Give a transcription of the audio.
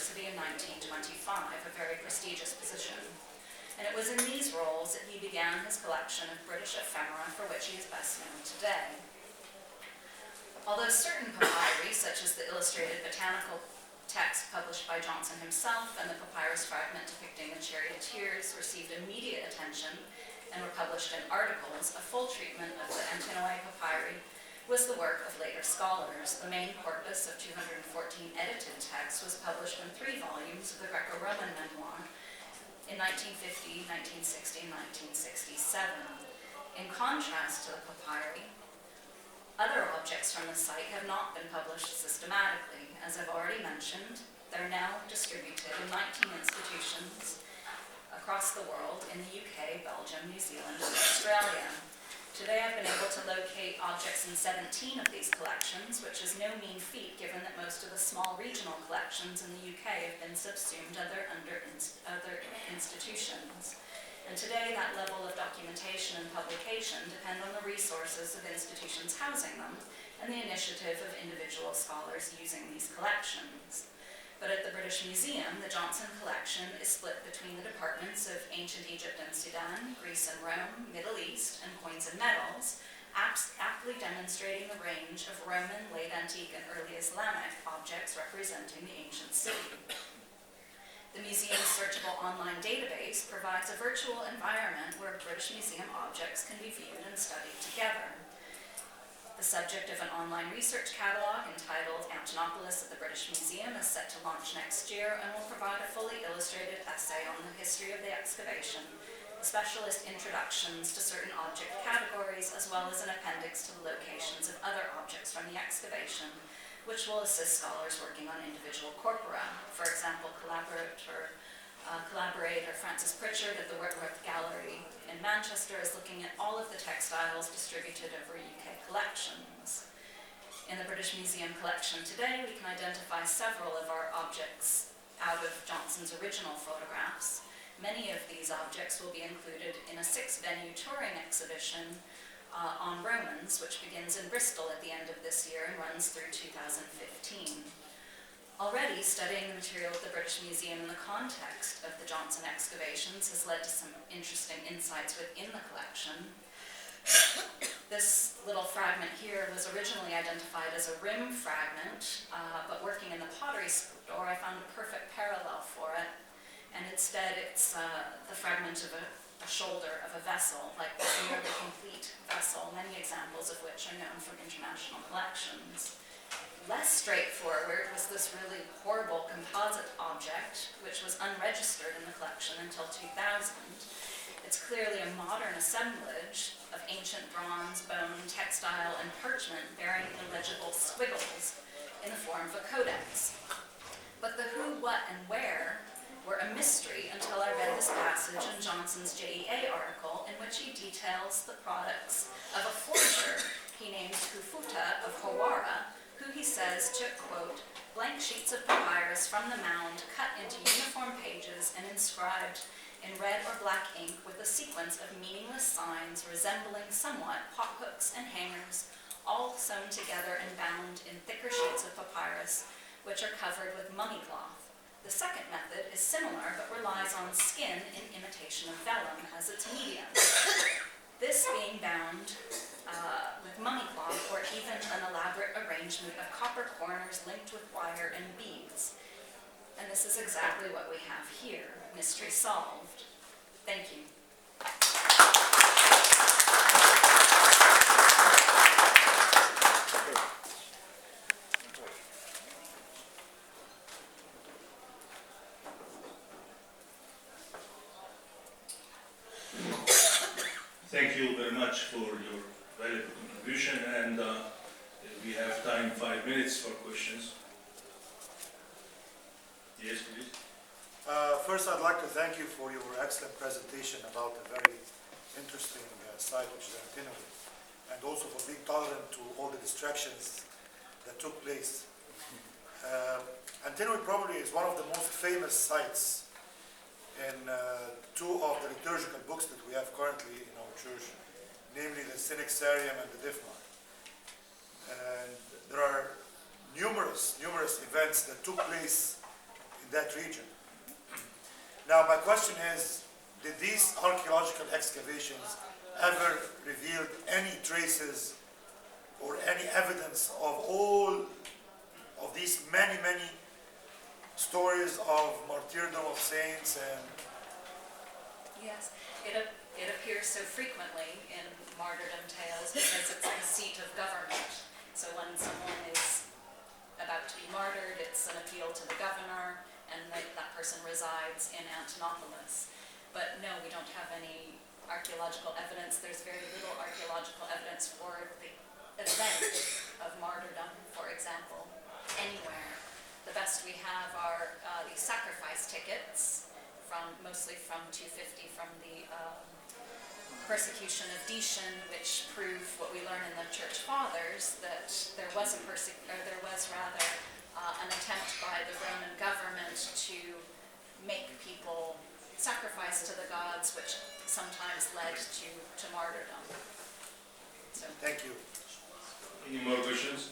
University in 1925, a very prestigious position. And it was in these roles that he began his collection of British ephemera, for which he is best known today. Although certain papyri, such as the illustrated botanical text published by Johnson himself and the papyrus fragment depicting the charioteers, received immediate attention and were published in articles, a full treatment of the Antinoe papyri was the work of later scholars. The main corpus of 214 edited texts was published in 3 volumes of the Greco-Roman memoir in 1950, 1960, and 1967. In contrast to the papyri, other objects from the site have not been published systematically. As I've already mentioned, they're now distributed in 19 institutions across the world in the UK, Belgium, New Zealand, and Australia. Today I've been able to locate objects in 17 of these collections, which is no mean feat given that most of the small regional collections in the UK have been subsumed under other institutions. And today that level of documentation and publication depend on the resources of institutions housing them and the initiative of individual scholars using these collections. But at the British Museum, the Johnson collection is split between the departments of Ancient Egypt and Sudan, Greece and Rome, Middle East, and Coins and Metals, aptly demonstrating the range of Roman, late antique, and early Islamic objects representing the ancient city. The museum's searchable online database provides a virtual environment where British Museum objects can be viewed and studied together. The subject of an online research catalog entitled Antinopolis at the British Museum is set to launch next year and will provide a fully illustrated essay on the history of the excavation, specialist introductions to certain object categories, as well as an appendix to the locations of other objects from the excavation, which will assist scholars working on individual corpora. For example, collaborator Francis Pritchard at the Whitworth Gallery in Manchester is looking at all of the textiles distributed over UK collections. In the British Museum collection today, we can identify several of our objects out of Johnson's original photographs. Many of these objects will be included in a 6-venue touring exhibition on Romans, which begins in Bristol at the end of this year and runs through 2015. Already, studying the material at the British Museum in the context of the Johnson excavations has led to some interesting insights within the collection. This little fragment here was originally identified as a rim fragment, but working in the pottery store, I found a perfect parallel for it. And instead, it's the fragment of a shoulder of a vessel, like this nearly complete vessel, many examples of which are known from international collections. Less straightforward was this really horrible composite object, which was unregistered in the collection until 2000. It's clearly a modern assemblage of ancient bronze, bone, textile, and parchment bearing illegible squiggles in the form of a codex. But the who, what, and where were a mystery until I read this passage in Johnson's JEA article, in which he details the products of a forger he names Kufuta of Hawara, who he says took, quote, blank sheets of papyrus from the mound, cut into uniform pages and inscribed in red or black ink with a sequence of meaningless signs resembling somewhat pothooks and hangers, all sewn together and bound in thicker sheets of papyrus, which are covered with mummy cloth. The second method is similar, but relies on skin in imitation of vellum as its medium. This being bound with mummy cloth, or even an elaborate arrangement of copper corners linked with wire and beads. And this is exactly what we have here. Mystery solved. Thank you. Thank you very much for your valuable contribution, and we have time 5 minutes for questions. Yes, please. First, I'd like to thank you for your excellent presentation about a very interesting site, which is Antinoe, and also for being tolerant to all the distractions that took place. Antinoe probably is one of the most famous sites in 2 of the liturgical books that we have currently in our church, namely the Synaxarium and the Diffmar. And there are numerous events that took place in in that region. Now, my question is, did these archaeological excavations ever reveal any traces or any evidence of all of these many stories of martyrdom of saints and Yes, it appears so frequently in martyrdom tales because it's the seat of government. So when someone is about to be martyred, it's an appeal to the governor, and that person resides in Antinoe. But no, we don't have any archaeological evidence. There's very little archaeological evidence for the event of martyrdom, for example, anywhere. The best we have are these sacrifice tickets, mostly from 250, from the persecution of Decian, which prove what we learn in the Church Fathers, that there was an attempt by the Roman government to make people sacrifice to the gods, which sometimes led to martyrdom. So, thank you. Any more questions?